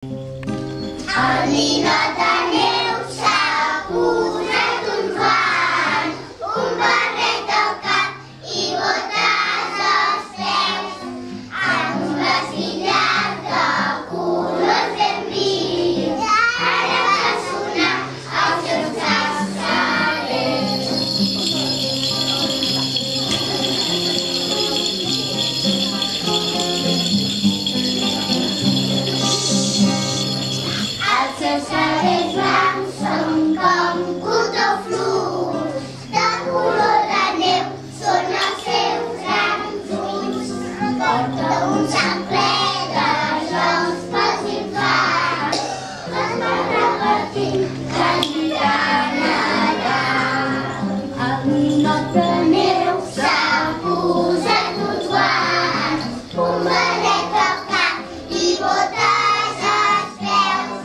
El ninot de neu s'ha posat un guant, un barret al cap i botes als peus, amb un vestit llarg de colors ben vius. Ara fa sonar els seus cascabels. Els seus cabells blancs són com cotó fluix, de color de neu són els seus grans ulls. Porta un sac ple de jocs pels infants, les va repartint cantant allà. El ninot de neu s'ha posat uns guants, un barret al cap i botes als peus,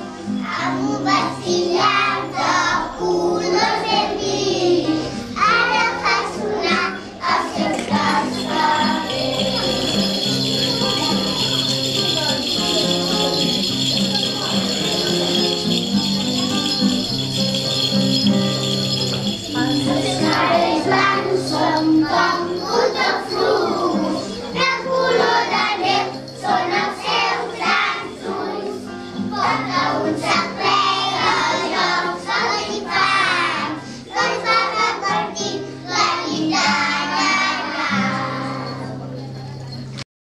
amb un vestit llarg de colors ben vius. Ara fa sonar els seus cascabels. Els seus cabells blancs són com cotó fluix, de color de neu són els seus grans ulls. Porta un sac